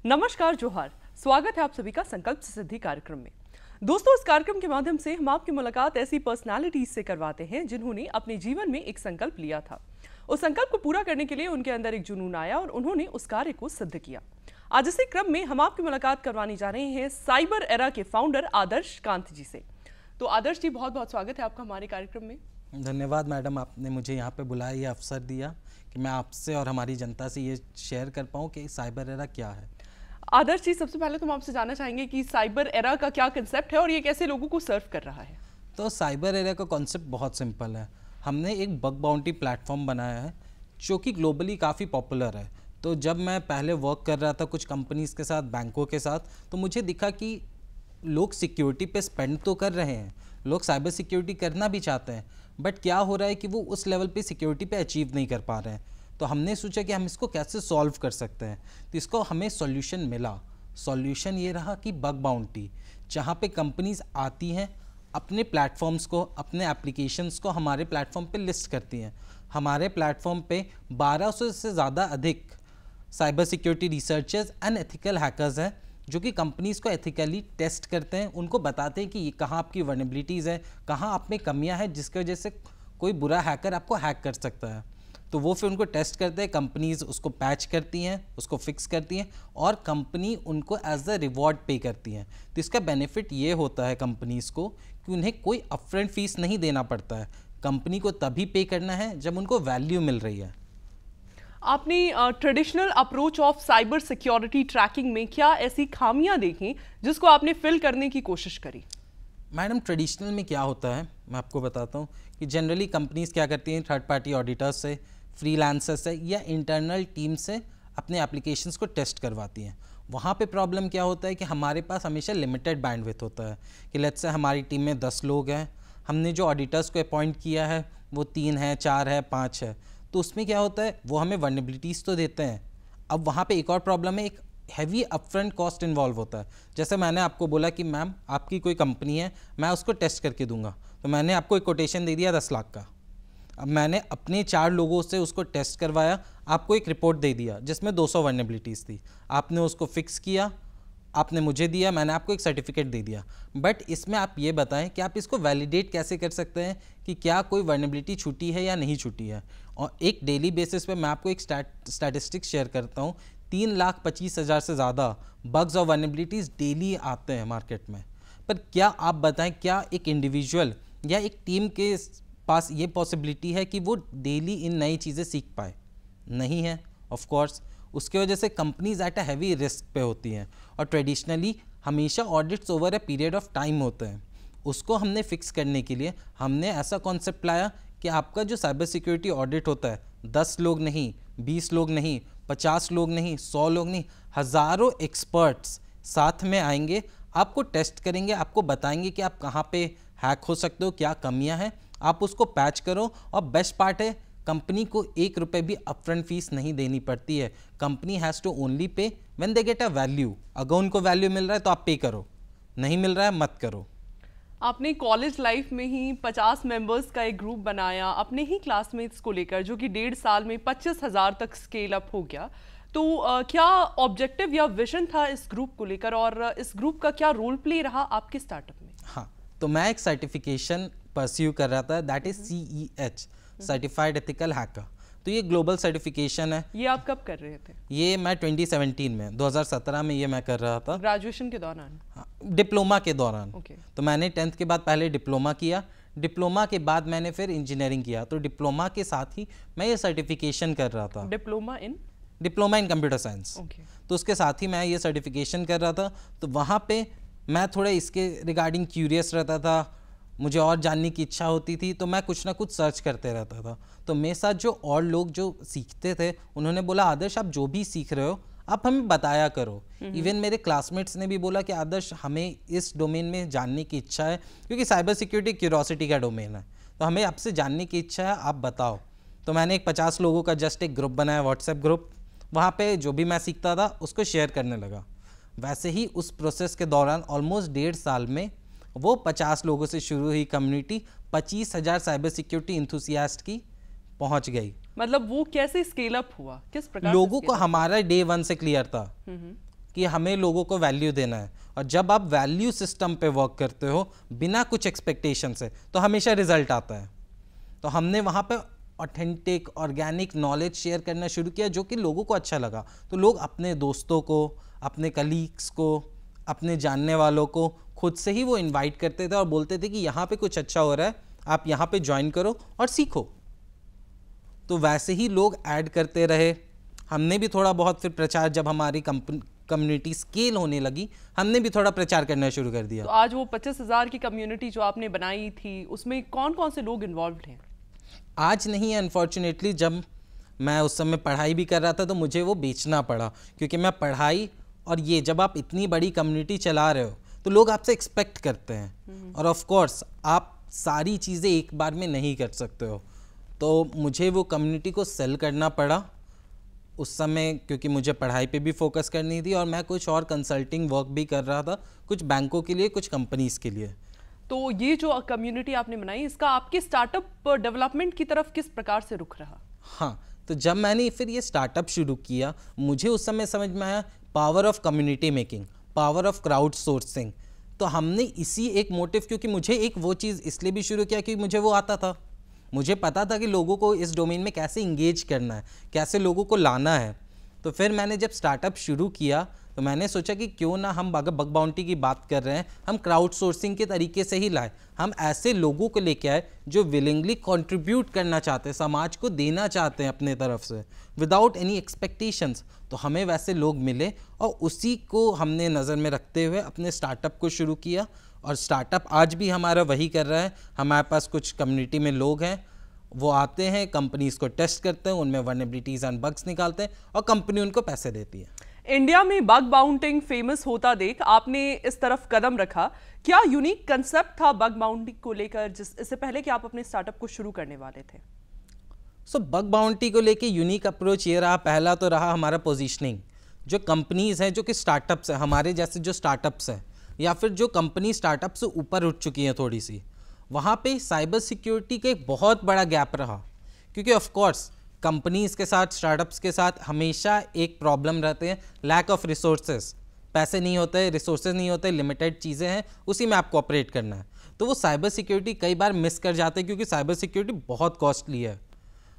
नमस्कार, जोहार। स्वागत है आप सभी का संकल्प से सिद्धि कार्यक्रम में। दोस्तों, इस कार्यक्रम के माध्यम से हम आपकी मुलाकात ऐसी पर्सनालिटीज से करवाते हैं जिन्होंने अपने जीवन में एक संकल्प लिया था। उस संकल्प को पूरा करने के लिए उनके अंदर एक जुनून आया और उन्होंने उस कार्य को सिद्ध किया। आज इसी क्रम में हम आपकी मुलाकात करवाने जा रहे हैं साइबर एरा के फाउंडर आदर्श कांत जी से। तो आदर्श जी, बहुत बहुत स्वागत है आपका हमारे कार्यक्रम में। धन्यवाद मैडम, आपने मुझे यहाँ पे बुलाया, ये अवसर दिया कि मैं आपसे और हमारी जनता से ये शेयर कर पाऊँ कि साइबर एरा क्या है। आदर्श जी, सबसे पहले तो हम आपसे जानना चाहेंगे कि साइबर एरा का क्या कंसेप्ट है और ये कैसे लोगों को सर्व कर रहा है। तो साइबर एरा का कॉन्सेप्ट बहुत सिंपल है। हमने एक बग बाउंटी प्लेटफॉर्म बनाया है जो कि ग्लोबली काफ़ी पॉपुलर है। तो जब मैं पहले वर्क कर रहा था कुछ कंपनीज़ के साथ, बैंकों के साथ, तो मुझे दिखा कि लोग सिक्योरिटी पे स्पेंड तो कर रहे हैं, लोग साइबर सिक्योरिटी करना भी चाहते हैं, बट क्या हो रहा है कि वो उस लेवल पे सिक्योरिटी पे अचीव नहीं कर पा रहे हैं। तो हमने सोचा कि हम इसको कैसे सॉल्व कर सकते हैं। तो इसको हमें सॉल्यूशन मिला। सॉल्यूशन ये रहा कि बग बाउंटी, जहाँ पे कंपनीज आती हैं, अपने प्लेटफॉर्म्स को, अपने एप्लीकेशंस को हमारे प्लेटफॉर्म पे लिस्ट करती हैं। हमारे प्लेटफॉर्म पे 1200 से ज़्यादा अधिक cyber security researchers and ethical hackers हैं जो कि कंपनीज़ को एथिकली टेस्ट करते हैं, उनको बताते हैं कि कहाँ आपकी वर्नेबिलिटीज़ है, कहाँ आप में कमियाँ हैं जिसकी वजह से कोई बुरा हैकर आपको हैक कर सकता है। तो वो फिर उनको टेस्ट करते हैं, कंपनीज उसको पैच करती हैं, उसको फिक्स करती हैं और कंपनी उनको एज अ रिवॉर्ड पे करती हैं। तो इसका बेनिफिट ये होता है कंपनीज़ को कि उन्हें कोई अपफ्रंट फीस नहीं देना पड़ता है। कंपनी को तभी पे करना है जब उनको वैल्यू मिल रही है। आपने traditional approach of cyber security tracking में क्या ऐसी खामियां देखी जिसको आपने फिल करने की कोशिश करी? मैडम, ट्रेडिशनल में क्या होता है मैं आपको बताता हूँ कि जनरली कंपनीज क्या करती हैं, थर्ड पार्टी ऑडिटर्स से, फ्रीलांसर से या इंटरनल टीम से अपने एप्लीकेशंस को टेस्ट करवाती हैं। वहाँ पे प्रॉब्लम क्या होता है कि हमारे पास हमेशा लिमिटेड बैंडविड्थ होता है कि लेट्स से हमारी टीम में 10 लोग हैं, हमने जो ऑडिटर्स को अपॉइंट किया है वो 3 है, 4 है, 5 है। तो उसमें क्या होता है, वो हमें वर्नेबिलिटीज़ तो देते हैं। अब वहाँ पे एक और प्रॉब्लम है, एक हैवी अपफ्रंट कॉस्ट इन्वॉल्व होता है। जैसे मैंने आपको बोला कि मैम आपकी कोई कंपनी है, मैं उसको टेस्ट करके दूंगा, तो मैंने आपको एक कोटेशन दे दिया 10 लाख का। अब मैंने अपने 4 लोगों से उसको टेस्ट करवाया, आपको एक रिपोर्ट दे दिया जिसमें 200 वर्नेबिलिटीज़ थी, आपने उसको फिक्स किया, आपने मुझे दिया, मैंने आपको एक सर्टिफिकेट दे दिया। बट इसमें आप ये बताएं कि आप इसको वैलिडेट कैसे कर सकते हैं कि क्या कोई वर्नेबिलिटी छूटी है या नहीं छूटी है। और एक डेली बेसिस पे मैं आपको एक स्टैटिस्टिक्स शेयर करता हूँ, 3,25,000 से ज़्यादा बग्स और वर्नेबिलिटीज़ डेली आते हैं मार्केट में। पर क्या आप बताएं, क्या एक इंडिविजुअल या एक टीम के पास ये पॉसिबिलिटी है कि वो डेली इन नई चीज़ें सीख पाए? नहीं है, ऑफ कोर्स। उसकी वजह से companies at a heavy risk पे होती हैं और ट्रेडिशनली हमेशा audits over a period of time होते हैं। उसको हमने फिक्स करने के लिए हमने ऐसा कॉन्सेप्ट लाया कि आपका जो साइबर सिक्योरिटी ऑडिट होता है, 10 लोग नहीं, 20 लोग नहीं, 50 लोग नहीं, 100 लोग नहीं, हज़ारों एक्सपर्ट्स साथ में आएंगे, आपको टेस्ट करेंगे, आपको बताएंगे कि आप कहाँ पे हैक हो सकते हो, क्या कमियां हैं, आप उसको पैच करो। और बेस्ट पार्ट है, कंपनी को 1 रुपये भी अपफ्रंट फीस नहीं देनी पड़ती है। Company has to only pay when they get a value. अगर उनको वैल्यू मिल रहा है तो आप पे करो, नहीं मिल रहा है मत करो। आपने कॉलेज लाइफ में ही 50 मेंबर्स का एक ग्रुप बनाया अपने ही क्लासमेट्स को लेकर, जो कि 1.5 साल में 25,000 तक स्केल अप हो गया। तो क्या ऑब्जेक्टिव या विजन था इस ग्रुप को लेकर और इस ग्रुप का क्या रोल प्ले रहा आपके स्टार्टअप में? हाँ, तो मैं एक सर्टिफिकेशन परस्यू कर रहा था, that is CEH, certified ethical hacker. तो ये ग्लोबल सर्टिफिकेशन है। ये आप कब कर रहे थे? ये मैं 2017 में, 2017 में ये मैं कर रहा था, ग्रेजुएशन के दौरान? हाँ, डिप्लोमा के दौरान। Okay. तो मैंने 10th के बाद पहले डिप्लोमा किया, डिप्लोमा के बाद मैंने फिर इंजीनियरिंग किया। तो डिप्लोमा के साथ ही मैं ये सर्टिफिकेशन कर रहा था। Diploma in computer science. Okay. तो उसके साथ ही मैं ये सर्टिफिकेशन कर रहा था। तो वहाँ पे मैं थोड़ा इसके रिगार्डिंग क्यूरियस रहता था, मुझे और जानने की इच्छा होती थी, तो मैं कुछ ना कुछ सर्च करते रहता था। तो मेरे साथ जो और लोग जो सीखते थे, उन्होंने बोला आदर्श आप जो भी सीख रहे हो आप हमें बताया करो। इवन मेरे क्लासमेट्स ने भी बोला कि आदर्श हमें इस डोमेन में जानने की इच्छा है, क्योंकि साइबर सिक्योरिटी क्यूरियोसिटी का डोमेन है, तो हमें आपसे जानने की इच्छा है, आप बताओ। तो मैंने एक 50 लोगों का जस्ट एक ग्रुप बनाया, व्हाट्सएप ग्रुप। वहाँ पे जो भी मैं सीखता था उसको शेयर करने लगा। वैसे ही उस प्रोसेस के दौरान ऑलमोस्ट 1.5 साल में वो 50 लोगों से शुरू हुई कम्युनिटी 25,000 साइबर सिक्योरिटी इंथुसियास्ट की पहुंच गई। मतलब वो कैसे स्केल अप हुआ, किस प्रकार लोगों को हमारा डे 1 से क्लियर था कि हमें लोगों को वैल्यू देना है, और जब आप वैल्यू सिस्टम पे वर्क करते हो बिना कुछ एक्सपेक्टेशन से, तो हमेशा रिजल्ट आता है। तो हमने वहाँ पे ऑथेंटिक ऑर्गेनिक नॉलेज शेयर करना शुरू किया, जो कि लोगों को अच्छा लगा। तो लोग अपने दोस्तों को, अपने कलीग्स को, अपने जानने वालों को खुद से ही वो इनवाइट करते थे और बोलते थे कि यहाँ पे कुछ अच्छा हो रहा है, आप यहाँ पे ज्वाइन करो और सीखो। तो वैसे ही लोग ऐड करते रहे। हमने भी थोड़ा बहुत फिर प्रचार, जब हमारी कम्युनिटी स्केल होने लगी, हमने भी थोड़ा प्रचार करना शुरू कर दिया। तो आज वो 25,000 की कम्युनिटी जो आपने बनाई थी, उसमें कौन कौन से लोग इन्वॉल्व हैं? आज नहीं है अनफॉर्चुनेटली। जब मैं उस समय पढ़ाई भी कर रहा था तो मुझे वो बेचना पड़ा, क्योंकि मैं पढ़ाई और ये, जब आप इतनी बड़ी कम्युनिटी चला रहे हो तो लोग आपसे एक्सपेक्ट करते हैं, और ऑफ कोर्स आप सारी चीज़ें एक बार में नहीं कर सकते हो। तो मुझे वो कम्युनिटी को सेल करना पड़ा उस समय, क्योंकि मुझे पढ़ाई पे भी फोकस करनी थी और मैं कुछ और कंसल्टिंग वर्क भी कर रहा था, कुछ बैंकों के लिए, कुछ कंपनीज के लिए। तो ये जो कम्युनिटी आपने बनाई, इसका आपके स्टार्टअप डेवलपमेंट की तरफ किस प्रकार से रुख रहा? हाँ, तो जब मैंने फिर ये स्टार्टअप शुरू किया, मुझे उस समय समझ में आया power of community making, power of crowd sourcing. तो हमने इसी एक मोटिव, क्योंकि मुझे एक वो चीज़ इसलिए भी शुरू किया कि मुझे वो आता था, मुझे पता था कि लोगों को इस डोमेन में कैसे इंगेज करना है, कैसे लोगों को लाना है। तो फिर मैंने जब स्टार्टअप शुरू किया तो मैंने सोचा कि क्यों ना हम, अगर बग बाउंटी की बात कर रहे हैं, हम क्राउड सोर्सिंग के तरीके से ही लाए। हम ऐसे लोगों को लेके आए जो विलिंगली कंट्रीब्यूट करना चाहते हैं, समाज को देना चाहते हैं अपने तरफ से, विदाउट एनी एक्सपेक्टेशंस। तो हमें वैसे लोग मिले और उसी को हमने नज़र में रखते हुए अपने स्टार्टअप को शुरू किया। और स्टार्टअप आज भी हमारा वही कर रहा है। हमारे पास कुछ कम्युनिटी में लोग हैं, वो आते हैं, कंपनीज को टेस्ट करते हैं, उनमें वल्नरेबिलिटीज एंड बग्स निकालते हैं और कंपनी उनको पैसे देती है। इंडिया में बग बाउंटिंग फेमस होता देख आपने इस तरफ कदम रखा। क्या यूनिक कंसेप्ट था बग बाउंटिंग को लेकर, इससे पहले कि आप अपने स्टार्टअप को शुरू करने वाले थे? बग बाउंटी को लेके यूनिक अप्रोच ये रहा, पहला तो रहा हमारा पोजीशनिंग। जो कंपनीज हैं, जो कि स्टार्टअप्स हैं, हमारे जैसे जो स्टार्टअप्स हैं, या फिर जो कंपनी स्टार्टअप से ऊपर उठ चुकी हैं थोड़ी सी, वहाँ पे साइबर सिक्योरिटी का एक बहुत बड़ा गैप रहा। क्योंकि ऑफ कोर्स कंपनीज के साथ, स्टार्टअप्स के साथ हमेशा एक प्रॉब्लम रहते हैं, लैक ऑफ रिसोर्सेज। पैसे नहीं होते, रिसोर्सेज नहीं होते, लिमिटेड चीज़ें हैं, उसी में आपको ऑपरेट करना है। तो वो साइबर सिक्योरिटी कई बार मिस कर जाते हैं, क्योंकि साइबर सिक्योरिटी बहुत कॉस्टली है।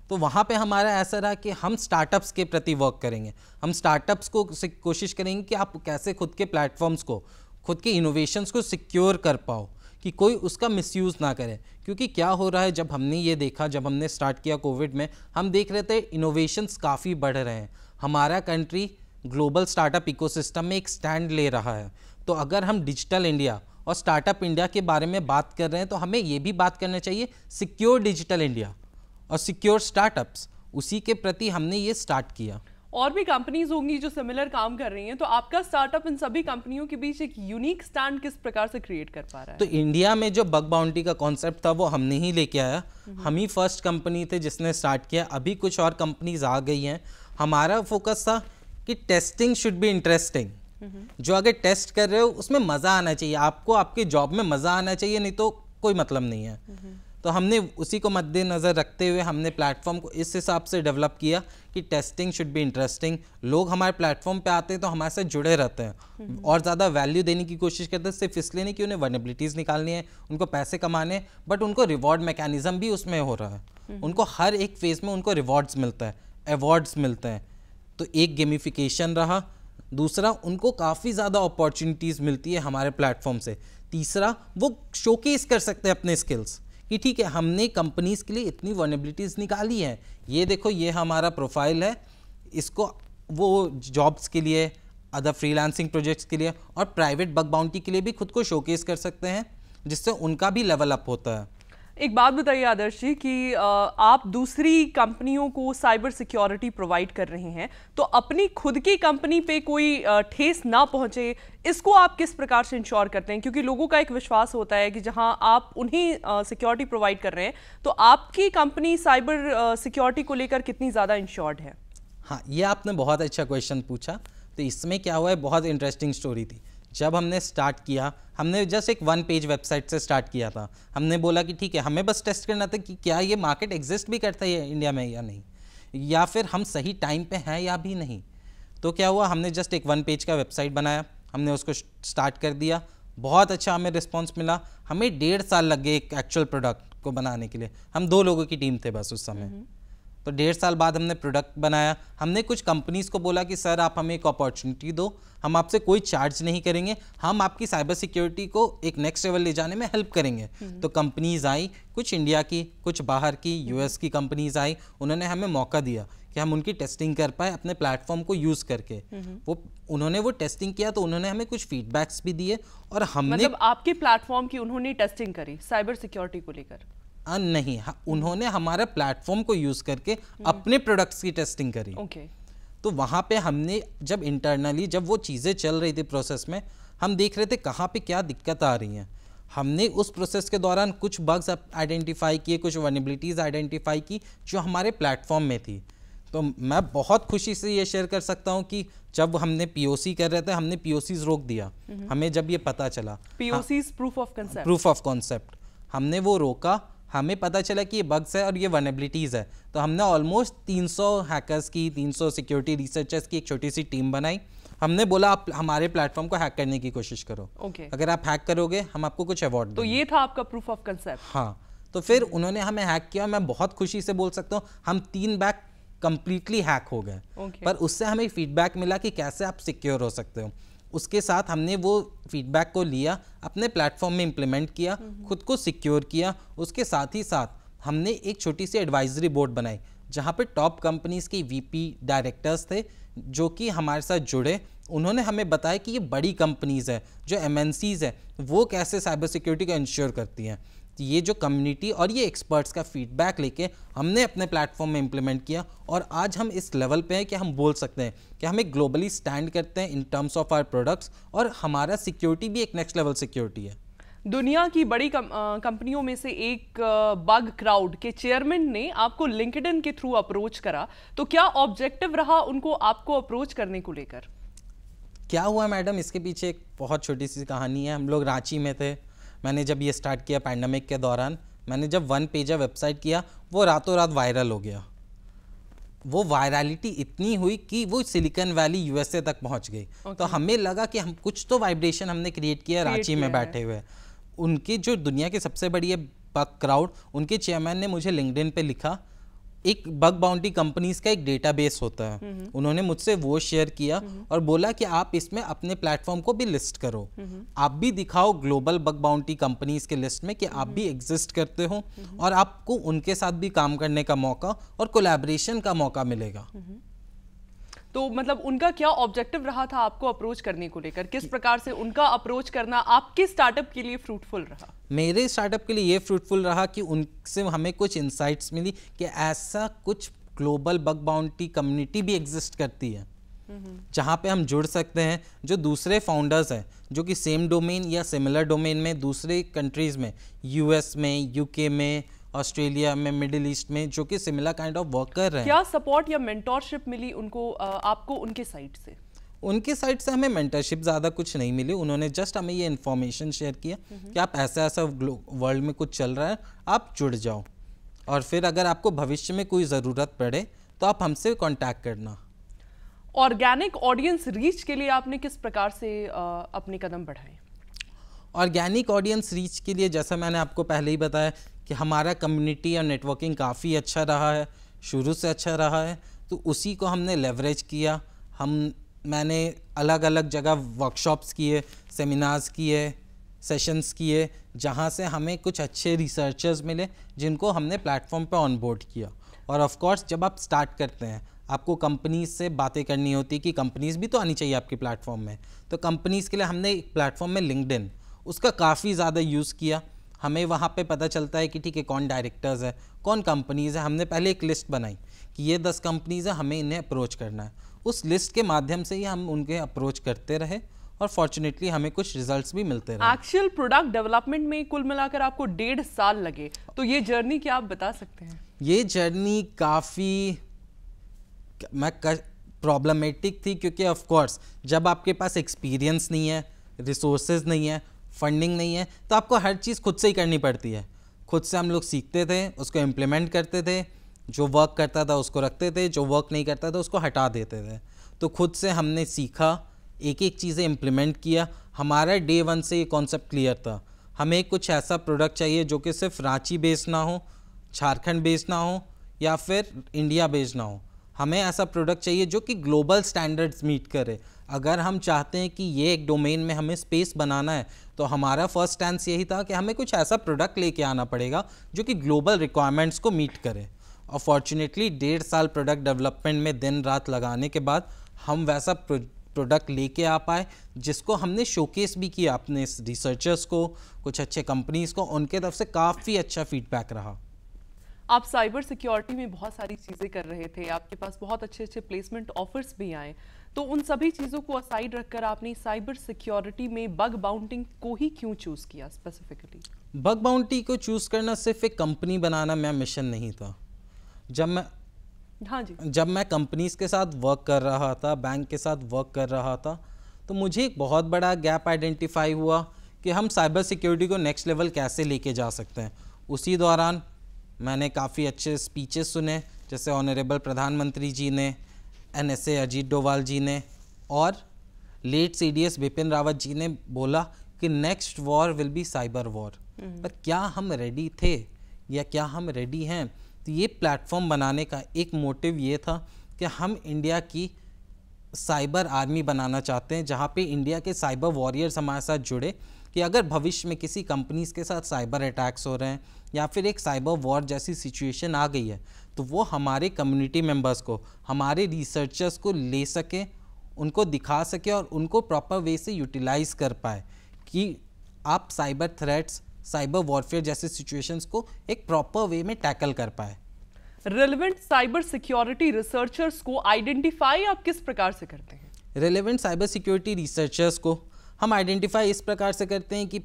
तो वहाँ पे हमारा ऐसा रहा कि हम स्टार्टअप्स के प्रति वर्क करेंगे। हम स्टार्टअप्स को कोशिश करेंगे कि आप कैसे खुद के प्लेटफॉर्म्स को, खुद के इनोवेशंस को सिक्योर कर पाओ, कि कोई उसका मिसयूज़ ना करे। क्योंकि क्या हो रहा है, जब हमने ये देखा, जब हमने स्टार्ट किया कोविड में, हम देख रहे थे इनोवेशंस काफ़ी बढ़ रहे हैं। हमारा कंट्री ग्लोबल स्टार्टअप इकोसिस्टम में एक स्टैंड ले रहा है। तो अगर हम डिजिटल इंडिया और स्टार्टअप इंडिया के बारे में बात कर रहे हैं, तो हमें ये भी बात करना चाहिए सिक्योर डिजिटल इंडिया और सिक्योर स्टार्टअप्स। उसी के प्रति हमने ये स्टार्ट किया। और भी कंपनीज होंगी जो सिमिलर काम कर रही हैं, तो आपका स्टार्टअप इन सभी कंपनियों के बीच एक यूनिक स्टैंड किस प्रकार से क्रिएट कर पा रहा है? तो इंडिया में जो बग बाउंटी का कॉन्सेप्ट था वो हमने ही लेके आया। हम ही फर्स्ट कंपनी थे जिसने स्टार्ट किया। अभी कुछ और कंपनीज आ गई हैं। हमारा फोकस था कि टेस्टिंग शुड बी इंटरेस्टिंग। जो अगर टेस्ट कर रहे हो उसमें मज़ा आना चाहिए, आपको आपके जॉब में मज़ा आना चाहिए, नहीं तो कोई मतलब नहीं है। तो हमने उसी को मद्देनज़र रखते हुए हमने प्लेटफॉर्म को इस हिसाब से डेवलप किया कि टेस्टिंग शुड बी इंटरेस्टिंग। लोग हमारे प्लेटफॉर्म पे आते हैं तो हमारे साथ जुड़े रहते हैं और ज़्यादा वैल्यू देने की कोशिश करते हैं। सिर्फ इसलिए नहीं कि उन्हें वल्नरेबिलिटीज़ निकालनी है, उनको पैसे कमाने, बट उनको रिवॉर्ड मैकेनिज्म भी उसमें हो रहा है। उनको हर एक फेज़ में उनको रिवॉर्ड्स मिलता है, अवार्ड्स मिलते हैं। तो एक गेमिफिकेशन रहा। दूसरा, उनको काफ़ी ज़्यादा अपॉर्चुनिटीज़ मिलती है हमारे प्लेटफॉर्म से। तीसरा, वो शोकेस कर सकते हैं अपने स्किल्स कि ठीक है, हमने कंपनीज के लिए इतनी वल्नरेबिलिटीज़ निकाली हैं, ये देखो, ये हमारा प्रोफाइल है, इसको वो जॉब्स के लिए, अदर फ्रीलांसिंग प्रोजेक्ट्स के लिए और प्राइवेट बग बाउंटी के लिए भी खुद को शोकेस कर सकते हैं, जिससे उनका भी लेवल अप होता है। एक बात बताइए आदर्श जी कि आप दूसरी कंपनियों को साइबर सिक्योरिटी प्रोवाइड कर रहे हैं, तो अपनी खुद की कंपनी पे कोई ठेस ना पहुंचे, इसको आप किस प्रकार से इंश्योर करते हैं? क्योंकि लोगों का एक विश्वास होता है कि जहां आप उन्हें सिक्योरिटी प्रोवाइड कर रहे हैं, तो आपकी कंपनी साइबर सिक्योरिटी को लेकर कितनी ज़्यादा इंश्योर्ड है? हाँ, ये आपने बहुत अच्छा क्वेश्चन पूछा। तो इसमें क्या हुआ है, बहुत इंटरेस्टिंग स्टोरी थी। जब हमने स्टार्ट किया, हमने जस्ट एक 1 पेज वेबसाइट से स्टार्ट किया था। हमने बोला कि ठीक है, हमें बस टेस्ट करना था कि क्या ये मार्केट एग्जिस्ट भी करता है इंडिया में या नहीं, या फिर हम सही टाइम पे हैं या भी नहीं। तो क्या हुआ, हमने जस्ट एक 1 पेज का वेबसाइट बनाया, हमने उसको स्टार्ट कर दिया, बहुत अच्छा हमें रिस्पॉन्स मिला। हमें 1.5 साल लग गए एक एक्चुअल प्रोडक्ट को बनाने के लिए। हम 2 लोगों की टीम थे बस उस समय। तो 1.5 साल बाद हमने प्रोडक्ट बनाया। हमने कुछ कंपनीज को बोला कि सर आप हमें एक अपॉर्चुनिटी दो, हम आपसे कोई चार्ज नहीं करेंगे, हम आपकी साइबर सिक्योरिटी को एक नेक्स्ट लेवल ले जाने में हेल्प करेंगे। तो कंपनीज आई, कुछ इंडिया की, कुछ बाहर की, यूएस की कंपनीज आई, उन्होंने हमें मौका दिया कि हम उनकी टेस्टिंग कर पाए अपने प्लेटफॉर्म को यूज करके। उन्होंने वो टेस्टिंग किया तो उन्होंने हमें कुछ फीडबैक्स भी दिए और हमने मतलब आपके प्लेटफॉर्म की उन्होंने टेस्टिंग करी साइबर सिक्योरिटी को लेकर? नहीं, उन्होंने हमारे प्लेटफॉर्म को यूज करके अपने प्रोडक्ट्स की टेस्टिंग करी। ओके। तो वहां पे हमने जब इंटरनली जब वो चीज़ें चल रही थी प्रोसेस में, हम देख रहे थे कहाँ पे क्या दिक्कत आ रही हैं। हमने उस प्रोसेस के दौरान कुछ बग्स आइडेंटिफाई किए, कुछ वनरेबिलिटीज़ आइडेंटिफाई की जो हमारे प्लेटफॉर्म में थी। तो मैं बहुत खुशी से ये शेयर कर सकता हूँ कि जब हमने पीओसी कर रहे थे, हमने पीओसीज रोक दिया। हमें जब ये पता चला, POCs proof of concept, proof of concept, हमने वो रोका। हमें पता चला कि ये बग्स है और ये वनरेबिलिटीज़ है। तो हमने ऑलमोस्ट 300 हैकर्स की, 300 सिक्योरिटी रिसर्चर्स की एक छोटी सी टीम बनाई। हमने बोला आप हमारे प्लेटफॉर्म को हैक करने की कोशिश करो। अगर आप हैक करोगे हम आपको कुछ अवार्ड देंगे। तो ये था आपका प्रूफ ऑफ कंसेप्ट? हाँ। तो फिर उन्होंने हमें हैक किया। मैं बहुत खुशी से बोल सकता हूँ हम 3 बैग कंप्लीटली हैक हो गए। पर उससे हमें फीडबैक मिला कि कैसे आप सिक्योर हो सकते हो। उसके साथ हमने वो फीडबैक को लिया, अपने प्लेटफॉर्म में इम्प्लीमेंट किया, खुद को सिक्योर किया। उसके साथ ही साथ हमने एक छोटी सी एडवाइजरी बोर्ड बनाई जहाँ पे टॉप कंपनीज की वीपी डायरेक्टर्स थे जो कि हमारे साथ जुड़े। उन्होंने हमें बताया कि ये बड़ी कंपनीज है जो एमएनसीज है वो कैसे साइबर सिक्योरिटी को इंश्योर करती हैं। तो ये जो कम्युनिटी और ये एक्सपर्ट्स का फीडबैक लेके हमने अपने प्लेटफॉर्म में इम्प्लीमेंट किया और आज हम इस लेवल पे हैं कि हम बोल सकते हैं कि हम एक ग्लोबली स्टैंड करते हैं in terms of our products और हमारा सिक्योरिटी भी एक नेक्स्ट लेवल सिक्योरिटी है। दुनिया की बड़ी कंपनियों में से एक बग क्राउड के चेयरमैन ने आपको लिंक्डइन के थ्रू अप्रोच करा, तो क्या ऑब्जेक्टिव रहा उनको आपको अप्रोच करने को लेकर? क्या हुआ मैडम, इसके पीछे एक बहुत छोटी सी कहानी है। हम लोग रांची में थे। मैंने जब ये स्टार्ट किया पैंडेमिक के दौरान, मैंने जब 1 पेजर वेबसाइट किया वो रातों रात वायरल हो गया। वो वायरलिटी इतनी हुई कि वो सिलिकॉन वैली यूएसए तक पहुंच गई। तो हमें लगा कि हम कुछ तो वाइब्रेशन हमने क्रिएट किया रांची में बैठे हुए। उनकी जो दुनिया की सबसे बड़ी है बग क्राउड, उनके चेयरमैन ने मुझे लिंक्डइन पे लिखा, एक बग बाउंटी कंपनीज का एक डेटाबेस होता है, उन्होंने मुझसे वो शेयर किया और बोला कि आप इसमें अपने प्लेटफॉर्म को भी लिस्ट करो, आप भी दिखाओ ग्लोबल बग बाउंटी कंपनीज के लिस्ट में कि आप भी एग्जिस्ट करते हो और आपको उनके साथ भी काम करने का मौका और कोलैबोरेशन का मौका मिलेगा। तो मतलब उनका क्या ऑब्जेक्टिव रहा था आपको अप्रोच करने को लेकर? किस प्रकार से उनका अप्रोच करना आपके स्टार्टअप के लिए फ्रूटफुल रहा? मेरे स्टार्टअप के लिए ये फ्रूटफुल रहा कि उनसे हमें कुछ इंसाइट्स मिली कि ऐसा कुछ ग्लोबल बग बाउंटी कम्युनिटी भी एग्जिस्ट करती है जहाँ पे हम जुड़ सकते हैं, जो दूसरे फाउंडर्स हैं जो कि सेम डोमेन या सिमिलर डोमेन में दूसरे कंट्रीज़ में, यूएस में, यूके में, ऑस्ट्रेलिया में, मिडिल ईस्ट में, जो कि सिमिलर काइंड ऑफ वर्क कर रहे हैं। क्या सपोर्ट या मेंटोरशिप मिली उनको आपको उनके साइड से? उनके साइड से हमें मेंटरशिप ज़्यादा कुछ नहीं मिली। उन्होंने जस्ट हमें ये इन्फॉर्मेशन शेयर किया कि आप ऐसा ऐसा वर्ल्ड में कुछ चल रहा है, आप जुड़ जाओ और फिर अगर आपको भविष्य में कोई ज़रूरत पड़े तो आप हमसे कांटेक्ट करना। ऑर्गेनिक ऑडियंस रीच के लिए आपने किस प्रकार से अपने कदम बढ़ाए? ऑर्गेनिक ऑडियंस रीच के लिए जैसा मैंने आपको पहले ही बताया कि हमारा कम्युनिटी और नेटवर्किंग काफ़ी अच्छा रहा है, शुरू से अच्छा रहा है, तो उसी को हमने लेवरेज किया। मैंने अलग अलग जगह वर्कशॉप्स किए, सेमिनार्स किए, सेशंस किए, जहाँ से हमें कुछ अच्छे रिसर्चर्स मिले जिनको हमने प्लेटफॉर्म पे ऑनबोर्ड किया। और ऑफ कोर्स जब आप स्टार्ट करते हैं आपको कंपनीज से बातें करनी होती कि कंपनीज भी तो आनी चाहिए आपके प्लेटफॉर्म में, तो कंपनीज के लिए हमने एक प्लेटफॉर्म में लिंक्डइन, उसका काफ़ी ज़्यादा यूज़ किया। हमें वहाँ पे पता चलता है कि ठीक है कौन डायरेक्टर्स है, कौन कंपनीज़ है। हमने पहले एक लिस्ट बनाई कि ये 10 कंपनीज़ है, हमें इन्हें अप्रोच करना है। उस लिस्ट के माध्यम से ही हम उनके अप्रोच करते रहे और फॉर्चुनेटली हमें कुछ रिजल्ट्स भी मिलते रहे। एक्चुअल प्रोडक्ट डेवलपमेंट में कुल मिलाकर आपको 1.5 साल लगे, तो ये जर्नी क्या आप बता सकते हैं? ये जर्नी काफ़ी प्रॉब्लमेटिक थी क्योंकि ऑफ कोर्स जब आपके पास एक्सपीरियंस नहीं है, रिसोर्सेज नहीं है, फंडिंग नहीं है, तो आपको हर चीज़ खुद से ही करनी पड़ती है। खुद से हम लोग सीखते थे, उसको इम्प्लीमेंट करते थे, जो वर्क करता था उसको रखते थे, जो वर्क नहीं करता था उसको हटा देते थे। तो खुद से हमने सीखा, एक एक चीज़ें इम्प्लीमेंट किया। हमारा डे 1 से ये कॉन्सेप्ट क्लियर था, हमें कुछ ऐसा प्रोडक्ट चाहिए जो कि सिर्फ रांची बेस्ड ना हो, झारखंड बेस्ड ना हो या फिर इंडिया बेस्ड ना हो। हमें ऐसा प्रोडक्ट चाहिए जो कि ग्लोबल स्टैंडर्ड्स मीट करे। अगर हम चाहते हैं कि ये एक डोमेन में हमें स्पेस बनाना है तो हमारा फर्स्ट स्टैंस यही था कि हमें कुछ ऐसा प्रोडक्ट लेके आना पड़ेगा जो कि ग्लोबल रिक्वायरमेंट्स को मीट करे। और फॉर्चुनेटली 1.5 साल प्रोडक्ट डेवलपमेंट में दिन रात लगाने के बाद हम वैसा प्रोडक्ट लेके आ पाए जिसको हमने शोकेस भी किया अपने रिसर्चर्स को, कुछ अच्छे कंपनीज को, उनके तरफ से काफ़ी अच्छा फीडबैक रहा। आप साइबर सिक्योरिटी में बहुत सारी चीज़ें कर रहे थे, आपके पास बहुत अच्छे अच्छे प्लेसमेंट ऑफर्स भी आए, तो उन सभी चीज़ों को असाइड रखकर आपने साइबर सिक्योरिटी में बग बाउंटिंग को ही क्यों चूज़ किया स्पेसिफिकली? बग बाउंटी को चूज़ करना सिर्फ एक कंपनी बनाना मेरा मिशन नहीं था। जब मैं कंपनीज के साथ वर्क कर रहा था, बैंक के साथ वर्क कर रहा था, तो मुझे एक बहुत बड़ा गैप आइडेंटिफाई हुआ कि हम साइबर सिक्योरिटी को नेक्स्ट लेवल कैसे लेके जा सकते हैं। उसी दौरान मैंने काफ़ी अच्छे स्पीचेस सुने, जैसे ऑनरेबल प्रधानमंत्री जी ने, NSA अजीत डोभाल जी ने और लेट CDS बिपिन रावत जी ने बोला कि next war will be cyber war. पर क्या हम रेडी थे या क्या हम रेडी हैं? तो ये प्लेटफॉर्म बनाने का एक मोटिव ये था कि हम इंडिया की साइबर आर्मी बनाना चाहते हैं, जहाँ पे इंडिया के साइबर वॉरियर्स हमारे साथ जुड़े कि अगर भविष्य में किसी कंपनीज के साथ साइबर अटैक्स हो रहे हैं या फिर एक साइबर वॉर जैसी सिचुएशन आ गई है, तो वो हमारे कम्युनिटी मेंबर्स को, हमारे रिसर्चर्स को ले सके, उनको दिखा सके और उनको प्रॉपर वे से यूटिलाइज कर पाए कि आप साइबर थ्रेट्स, साइबर वॉरफेयर जैसे सिचुएशंस को एक प्रॉपर वे में टैकल कर पाए। रेलेवेंट साइबर सिक्योरिटी रिसर्चर्स को आइडेंटिफाई आप किस प्रकार से करते हैं? रेलेवेंट साइबर सिक्योरिटी रिसर्चर्स को हम आइडेंटिफाई इस प्रकार से करते हैं कि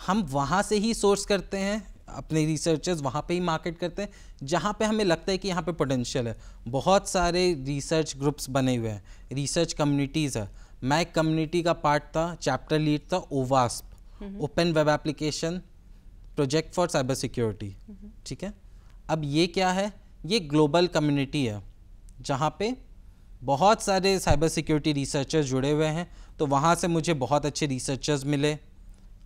हम वहाँ से ही सोर्स करते हैं, अपने रिसर्चर्स वहाँ पे ही मार्केट करते हैं जहाँ पे हमें लगता है कि यहाँ पे पोटेंशियल है। बहुत सारे रिसर्च ग्रुप्स बने हुए हैं, रिसर्च कम्युनिटीज़ है। मैं एक कम्युनिटी का पार्ट था, चैप्टर लीड था OWASP, open web application project for cyber security. ठीक है, अब ये क्या है? ये ग्लोबल कम्युनिटी है जहाँ पे बहुत सारे साइबर सिक्योरिटी रिसर्चर्स जुड़े हुए हैं। तो वहाँ से मुझे बहुत अच्छे रिसर्चर्स मिले,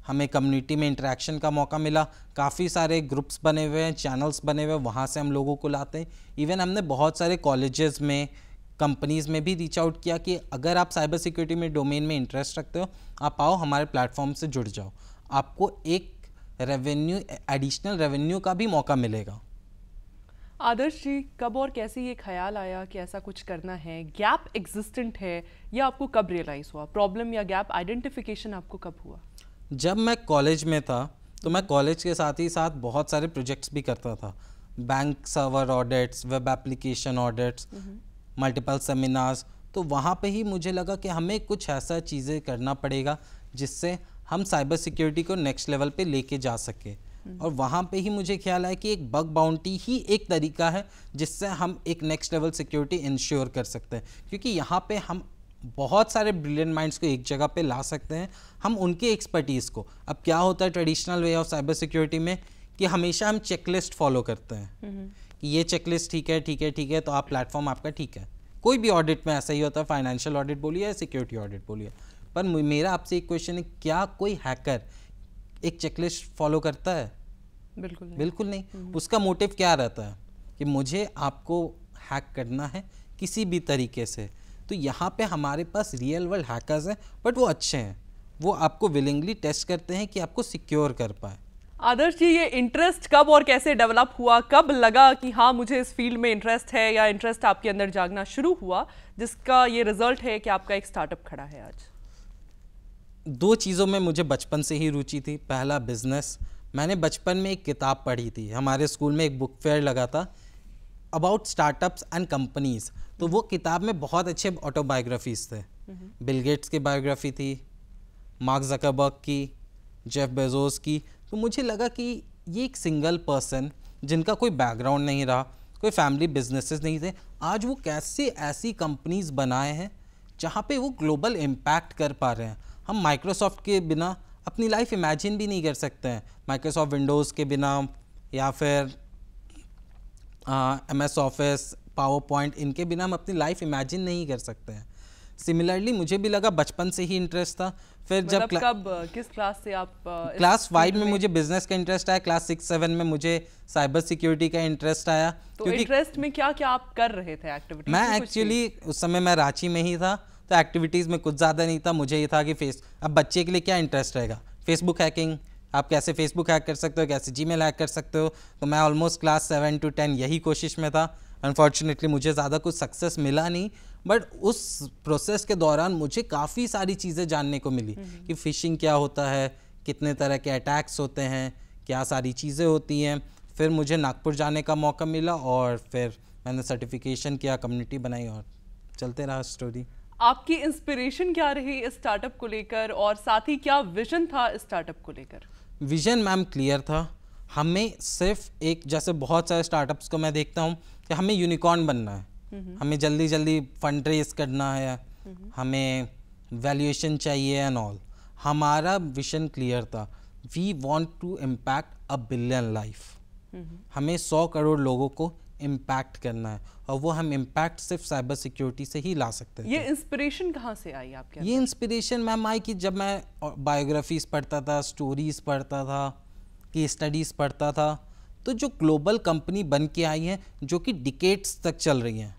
हमें कम्युनिटी में इंटरेक्शन का मौका मिला, काफ़ी सारे ग्रुप्स बने हुए हैं, चैनल्स बने हुए हैं, वहाँ से हम लोगों को लाते हैं। इवन हमने बहुत सारे कॉलेजेस में, कंपनीज़ में भी रीच आउट किया कि अगर आप साइबर सिक्योरिटी में डोमेन में इंटरेस्ट रखते हो, आप आओ हमारे प्लेटफॉर्म से जुड़ जाओ, आपको एक रेवेन्यू, एडिशनल रेवेन्यू का भी मौका मिलेगा। आदर्श जी, कब और कैसे ये ख्याल आया कि ऐसा कुछ करना है? गैप एग्जिस्टेंट है या आपको कब रियलाइज़ हुआ? प्रॉब्लम या गैप आइडेंटिफिकेशन आपको कब हुआ? जब मैं कॉलेज में था तो मैं कॉलेज के साथ ही साथ बहुत सारे प्रोजेक्ट्स भी करता था, bank server audits, web application audits, multiple seminars. तो वहाँ पे ही मुझे लगा कि हमें कुछ ऐसा चीज़ें करना पड़ेगा जिससे हम साइबर सिक्योरिटी को नेक्स्ट लेवल पे लेके जा सके। और वहाँ पे ही मुझे ख्याल आया कि एक बग बाउंटी ही एक तरीका है जिससे हम एक नेक्स्ट लेवल सिक्योरिटी इंश्योर कर सकते हैं, क्योंकि यहाँ पे हम बहुत सारे ब्रिलियंट माइंड्स को एक जगह पे ला सकते हैं, हम उनके एक्सपर्टीज़ को। अब क्या होता है traditional way of cyber security में कि हमेशा हम चेकलिस्ट फॉलो करते हैं कि ये चेकलिस्ट ठीक है, ठीक है, ठीक है, तो आप प्लेटफॉर्म आपका ठीक है। कोई भी ऑडिट में ऐसा ही होता है, फाइनेंशियल ऑडिट बोलिए या सिक्योरिटी ऑडिट बोलिए। पर मेरा आपसे एक क्वेश्चन है, क्या कोई हैकर एक चेकलिस्ट फॉलो करता है? बिल्कुल नहीं। बिल्कुल नहीं। उसका मोटिव क्या रहता है कि मुझे आपको हैक करना है किसी भी तरीके से। तो यहाँ पे हमारे पास रियल वर्ल्ड हैकर्स हैं, बट वो अच्छे हैं, वो आपको विलिंगली टेस्ट करते हैं कि आपको सिक्योर कर पाए। आदर्श जी, ये इंटरेस्ट कब और कैसे डेवलप हुआ? कब लगा कि हाँ मुझे इस फील्ड में इंटरेस्ट है, या इंटरेस्ट आपके अंदर जागना शुरू हुआ जिसका ये रिजल्ट है कि आपका एक स्टार्टअप खड़ा है आज? दो चीज़ों में मुझे बचपन से ही रुचि थी। पहला बिजनेस। मैंने बचपन में एक किताब पढ़ी थी, हमारे स्कूल में एक बुक फेयर लगा था अबाउट स्टार्टअप्स एंड कंपनीज। तो वो किताब में बहुत अच्छे ऑटोबायोग्राफीज थे। बिल गेट्स की बायोग्राफी थी, मार्क जकरबर्ग की, जेफ बेजोस की। तो मुझे लगा कि ये एक सिंगल पर्सन जिनका कोई बैकग्राउंड नहीं रहा, कोई फैमिली बिजनेसेस नहीं थे, आज वो कैसे ऐसी कंपनीज बनाए हैं जहाँ पे वो ग्लोबल इम्पैक्ट कर पा रहे हैं। हम माइक्रोसॉफ्ट के बिना अपनी लाइफ इमेजिन भी नहीं कर सकते हैं, माइक्रोसॉफ्ट विंडोज़ के बिना या फिर MS ऑफिस, पावर पॉइंट, इनके बिना हम अपनी लाइफ इमेजिन नहीं कर सकते हैं। सिमिलरली मुझे भी लगा, बचपन से ही इंटरेस्ट था। फिर जब कब किस क्लास से आप क्लास 5 में मुझे बिजनेस का इंटरेस्ट आया, क्लास 6-7 में मुझे साइबर सिक्योरिटी का इंटरेस्ट आया। तो इंटरेस्ट में क्या क्या आप कर रहे थे एक्टिविटीज? मैं एक्चुअली उस समय मैं रांची में ही था, तो एक्टिविटीज़ में कुछ ज़्यादा नहीं था। मुझे ये था कि अब बच्चे के लिए क्या इंटरेस्ट रहेगा, फेसबुक हैकिंग, आप कैसे फेसबुक हैक कर सकते हो, कैसे जीमेल हैक कर सकते हो। तो मैं ऑलमोस्ट क्लास 7 to 10 यही कोशिश में था। अनफॉर्चुनेटली मुझे ज़्यादा कुछ सक्सेस मिला नहीं, बट उस प्रोसेस के दौरान मुझे काफ़ी सारी चीज़ें जानने को मिली कि फ़िशिंग क्या होता है, कितने तरह के अटैक्स होते हैं, क्या सारी चीज़ें होती हैं। फिर मुझे नागपुर जाने का मौका मिला और फिर मैंने सर्टिफिकेशन किया, कम्युनिटी बनाई और चलते रहा स्टोरी। आपकी इंस्पिरेशन क्या रही इस स्टार्टअप को लेकर, और साथ ही क्या विजन था इस स्टार्टअप को लेकर? विजन मैम क्लियर था। हमें सिर्फ एक, जैसे बहुत सारे स्टार्टअप्स को मैं देखता हूँ कि हमें यूनिकॉर्न बनना है, हमें जल्दी जल्दी फंड रेज करना है, हमें वैल्यूएशन चाहिए एंड ऑल। हमारा विजन क्लियर था, we want to impact a billion life. हमें 100 करोड़ लोगों को इम्पैक्ट करना है, और वो हम इम्पैक्ट सिर्फ साइबर सिक्योरिटी से ही ला सकते हैं। ये इंस्पिरेशन कहाँ से आई आपके? ये इंस्पिरेशन मैम आई कि जब मैं बायोग्राफीज पढ़ता था, स्टोरीज पढ़ता था, केस स्टडीज़ पढ़ता था, तो जो ग्लोबल कंपनी बन के आई हैं, जो कि डिकेड्स तक चल रही हैं,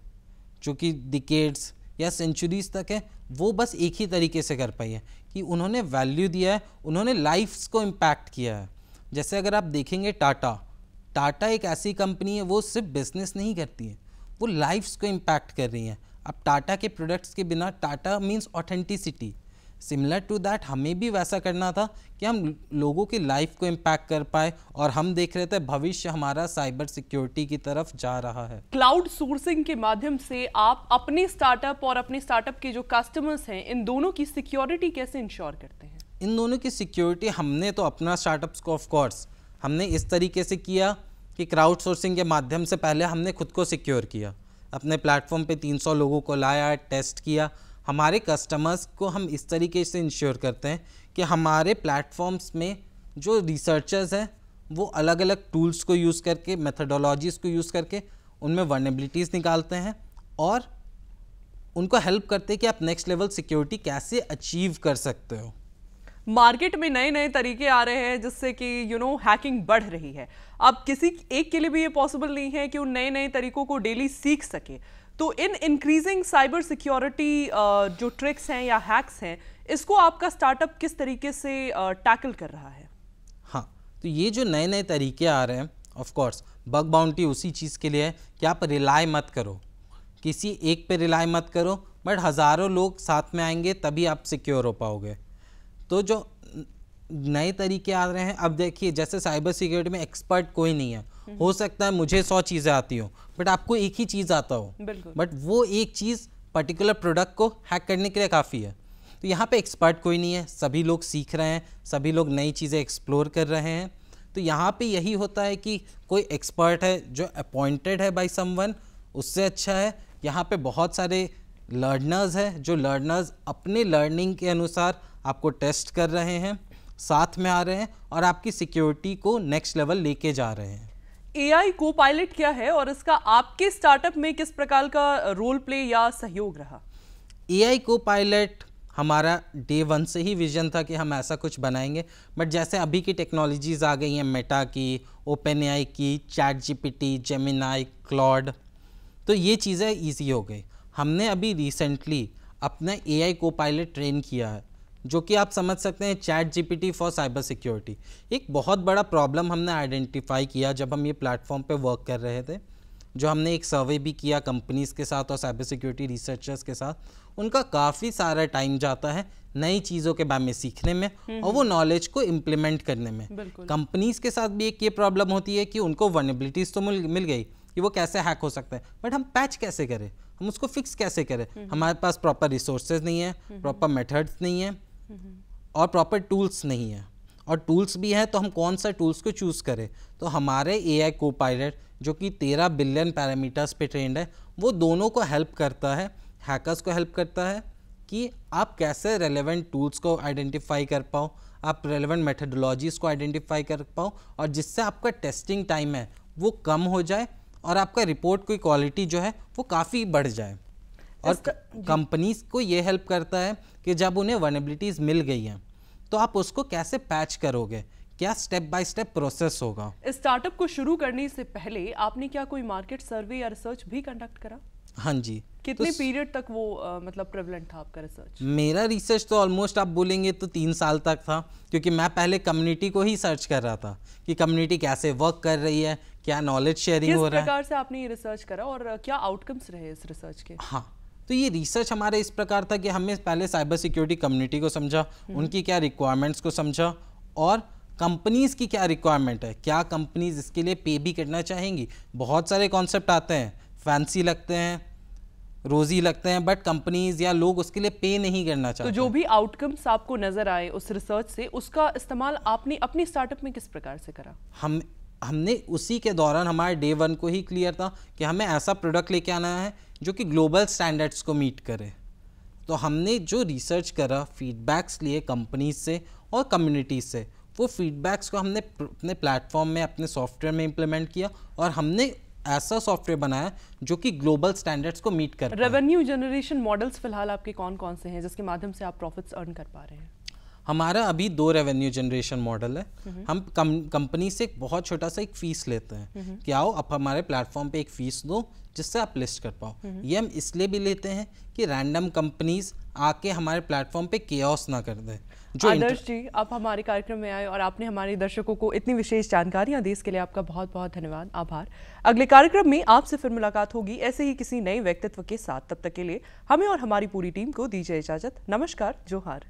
जो कि डिकेड्स या सेंचुरीज तक है, वो बस एक ही तरीके से कर पाई है कि उन्होंने वैल्यू दिया है, उन्होंने लाइफ्स को इम्पैक्ट किया है। जैसे अगर आप देखेंगे टाटा एक ऐसी कंपनी है, वो सिर्फ बिजनेस नहीं करती है, वो लाइफ्स को इम्पैक्ट कर रही हैं। अब टाटा के प्रोडक्ट्स के बिना, Tata means authenticity, similar to that हमें भी वैसा करना था कि हम लोगों की लाइफ को इम्पैक्ट कर पाए, और हम देख रहे थे भविष्य हमारा साइबर सिक्योरिटी की तरफ जा रहा है। क्लाउड सोर्सिंग के माध्यम से आप अपने स्टार्टअप और अपने स्टार्टअप के जो कस्टमर्स हैं, इन दोनों की सिक्योरिटी कैसे इंश्योर करते हैं? इन दोनों की सिक्योरिटी हमने तो अपना स्टार्टअप्स को ऑफ कोर्स हमने इस तरीके से किया कि क्राउड सोर्सिंग के माध्यम से पहले हमने खुद को सिक्योर किया, अपने प्लेटफॉर्म पे 300 लोगों को लाया, टेस्ट किया। हमारे कस्टमर्स को हम इस तरीके से इंश्योर करते हैं कि हमारे प्लेटफॉर्म्स में जो रिसर्चर्स हैं, वो अलग अलग टूल्स को यूज़ करके, मेथडोलॉजीज़ को यूज़ करके उनमें वर्नेबिलिटीज़ निकालते हैं और उनको हेल्प करते हैं कि आप नेक्स्ट लेवल सिक्योरिटी कैसे अचीव कर सकते हो। मार्केट में नए नए तरीके आ रहे हैं जिससे कि हैकिंग बढ़ रही है। अब किसी एक के लिए भी ये पॉसिबल नहीं है कि उन नए नए तरीकों को डेली सीख सके। तो इन इंक्रीजिंग साइबर सिक्योरिटी जो ट्रिक्स हैं या हैक्स हैं, इसको आपका स्टार्टअप किस तरीके से टैकल कर रहा है? हाँ, तो ये जो नए नए तरीके आ रहे हैं, ऑफ कोर्स बग बाउंटी उसी चीज़ के लिए है कि आप रिलाय मत करो, किसी एक पे रिलाय मत करो, बट हज़ारों लोग साथ में आएंगे तभी आप सिक्योर हो पाओगे। तो जो नए तरीके आ रहे हैं, अब देखिए जैसे साइबर सिक्योरिटी में एक्सपर्ट कोई नहीं है, हो सकता है मुझे 100 चीज़ें आती हो, बट आपको एक ही चीज़ आता हो, बट वो एक चीज़ पर्टिकुलर प्रोडक्ट को हैक करने के लिए काफ़ी है। तो यहाँ पे एक्सपर्ट कोई नहीं है, सभी लोग सीख रहे हैं, सभी लोग नई चीज़ें एक्सप्लोर कर रहे हैं। तो यहाँ पे यही होता है कि कोई एक्सपर्ट है जो अपॉइंटेड है बाय समवन, उससे अच्छा है यहाँ पे बहुत सारे लर्नर्स हैं जो लर्नर्स अपने लर्निंग के अनुसार आपको टेस्ट कर रहे हैं, साथ में आ रहे हैं और आपकी सिक्योरिटी को नेक्स्ट लेवल लेके जा रहे हैं। AI को-पायलट क्या है और इसका आपके स्टार्टअप में किस प्रकार का रोल प्ले या सहयोग रहा? AI को-पायलट हमारा डे 1 से ही विजन था कि हम ऐसा कुछ बनाएंगे, बट जैसे अभी की टेक्नोलॉजीज़ आ गई हैं, मेटा की, OpenAI की, ChatGPT, जेमिनाई, क्लॉड, तो ये चीज़ें ईजी हो गई। हमने अभी रिसेंटली अपना AI को-पायलट ट्रेन किया है, जो कि आप समझ सकते हैं ChatGPT फॉर साइबर सिक्योरिटी। एक बहुत बड़ा प्रॉब्लम हमने आइडेंटिफाई किया जब हम ये प्लेटफॉर्म पे वर्क कर रहे थे, जो हमने एक सर्वे भी किया कंपनीज़ के साथ और साइबर सिक्योरिटी रिसर्चर्स के साथ। उनका काफ़ी सारा टाइम जाता है नई चीज़ों के बारे में सीखने में और वो नॉलेज को इम्प्लीमेंट करने में। कंपनीज़ के साथ भी एक ये प्रॉब्लम होती है कि उनको वल्नरेबिलिटीज़ तो मिल गई कि वो कैसे हैक हो सकता है, बट हम पैच कैसे करें, हम उसको फिक्स कैसे करें। हमारे पास प्रॉपर रिसोर्सेज नहीं है, प्रॉपर मेथड्स नहीं है और प्रॉपर टूल्स नहीं है, और टूल्स भी हैं तो हम कौन सा टूल्स को चूज़ करें। तो हमारे AI को-पायलट जो कि 13 बिलियन पैरामीटर्स पे ट्रेंड है, वो दोनों को हेल्प करता है, हैकर्स को हेल्प करता है कि आप कैसे रेलेवेंट टूल्स को आइडेंटिफाई कर पाओ, आप रेलेवेंट मेथडोलॉजीज़ को आइडेंटिफाई कर पाओ, और जिससे आपका टेस्टिंग टाइम है वो कम हो जाए और आपका रिपोर्ट की क्वालिटी जो है वो काफ़ी बढ़ जाए। और कंपनीज को ये हेल्प करता है कि जब उन्हें वल्नरेबिलिटीज़ मिल गई हैं तो आप उसको कैसे पैच करोगे, क्या स्टेप बाय स्टेप प्रोसेस होगा। स्टार्टअप को शुरू करने से पहले आपने क्या कोई मार्केट सर्वे या रिसर्च भी कंडक्ट करा? हाँ जी। कितने पीरियड तक वो मतलब प्रेवलेंट था आपका रिसर्च? मेरा रिसर्च तो ऑलमोस्ट आप बोलेंगे तो 3 साल तक था, क्योंकि मैं पहले कम्युनिटी को ही सर्च कर रहा था कि कम्युनिटी कैसे वर्क कर रही है, क्या नॉलेज शेयरिंग हो रहा है। किस प्रकार से आपने ये रिसर्च करा और क्या आउटकम्स रहे इस रिसर्च के? हाँ, तो ये रिसर्च हमारे इस प्रकार था कि हमने पहले साइबर सिक्योरिटी कम्युनिटी को समझा, उनकी क्या रिक्वायरमेंट्स को समझा और कंपनीज़ की क्या रिक्वायरमेंट है, क्या कंपनीज़ इसके लिए पे भी करना चाहेंगी। बहुत सारे कॉन्सेप्ट आते हैं, फैंसी लगते हैं, रोजी लगते हैं, बट कंपनीज या लोग उसके लिए पे नहीं करना चाहते। तो जो भी आउटकम्स आपको नजर आए उस रिसर्च से, उसका इस्तेमाल आपने अपनी स्टार्टअप में किस प्रकार से करा? हमने उसी के दौरान हमारे डे 1 को ही क्लियर था कि हमें ऐसा प्रोडक्ट लेके आना है जो कि ग्लोबल स्टैंडर्ड्स को मीट करे। तो हमने जो रिसर्च करा, फीडबैक्स लिए कंपनीज से और कम्युनिटीज से, वो फीडबैक्स को हमने अपने प्लेटफॉर्म में, अपने सॉफ्टवेयर में इम्प्लीमेंट किया और हमने ऐसा सॉफ्टवेयर बनाया जो कि ग्लोबल स्टैंडर्ड्स को मीट कर पाए। रेवेन्यू जनरेशन मॉडल्स फिलहाल आपके कौन कौन से हैं जिसके माध्यम से आप प्रॉफिट्स अर्न कर पा रहे हैं? हमारा अभी 2 रेवेन्यू जनरेशन मॉडल है। हम कंपनी से एक बहुत छोटा सा एक फीस लेते हैं कि आओ आप हमारे प्लेटफॉर्म पे एक फीस दो जिससे आप लिस्ट कर पाओ। ये हम इसलिए भी लेते हैं कि रैंडम कंपनीज आके हमारे प्लेटफॉर्म पे केओस ना कर दे। आदर्श जी, आप हमारे कार्यक्रम में आए और आपने हमारे दर्शकों को इतनी विशेष जानकारियां दी, इसके लिए आपका बहुत बहुत धन्यवाद, आभार। अगले कार्यक्रम में आपसे फिर मुलाकात होगी ऐसे ही किसी नए व्यक्तित्व के साथ। तब तक के लिए हमें और हमारी पूरी टीम को दीजिए इजाजत। नमस्कार, जोहार।